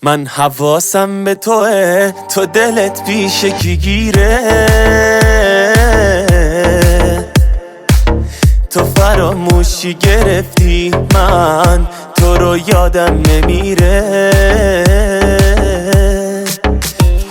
من حواسم به توه، تو دلت پیش کی گیره؟ تو فراموشی گرفتی، من تو رو یادم نمیره.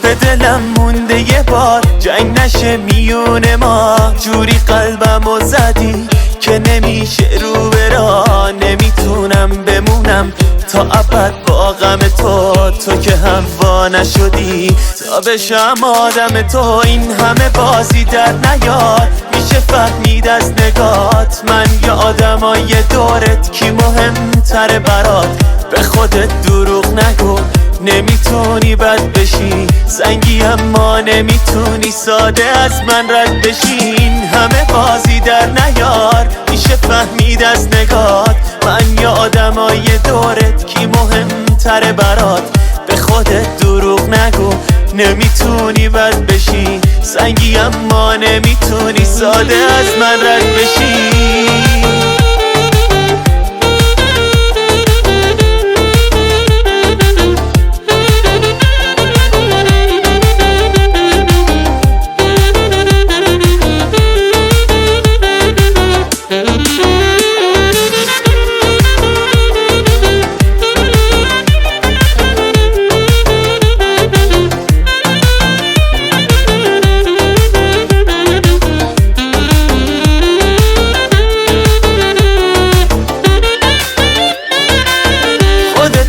به دلم مونده یه بار جنگ نشه میون ما، جوری قلبمو زدی که نمیشه رو برا. نمیتونم بمونم تا ابد با غم تو که هموا نشدی تا بشم آدم تو. این همه بازی در نیار، میشه فهمید از نگات من یا آدمای دورت کی مهمتره برات. به خودت دروغ نگو، نمیتونی بد بشی زنگی اما نمیتونی ساده از من رد بشی. این همه بازی در نیار، میشه فهمید از نگات من یا آدمای دورت کی مهمتره برات. به خودت دروغ نگو، نمیتونی بد بشی زنگی اما نمیتونی ساده از من رد بشی.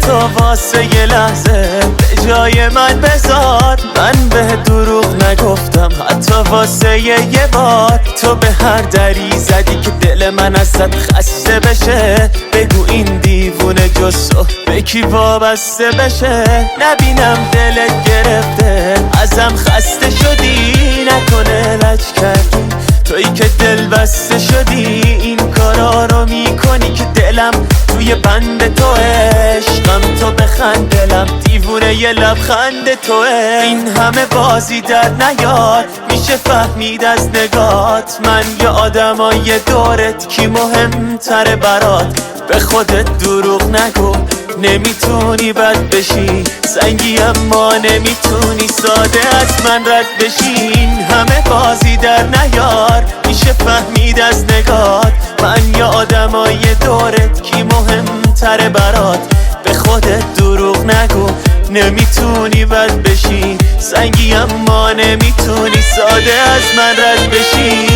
تو واسه یه لحظه به جای من بذار، من به دروغ نگفتم حتی واسه یه بار. تو به هر دری زدی که دل من ازت خسته بشه. بگو این دیوونه جز تو به کی وابسته بشه. نبینم دلت گرفته ازم خسته شدی، نکنه لج کردی تویی که دل بسته شدی. این کارا رو میکنی که دلم توی بند تو، عشقم تو بخند دلم دیوونه یه لبخند توه. این همه بازی در نیار، میشه فهمید از نگات من یا آدمای دورت کی مهمتره برات. به خودت دروغ نگو، نمیتونی بد بشی زنگی اما نمیتونی ساده از من رد بشی. این همه بازی در نیار، میشه فهمید از نگات من یا آدمای دورت کی مهمتره برات. به خودت دروغ نگو، نمیتونی بد بشی زنگی اما نمیتونی ساده از من رد بشی.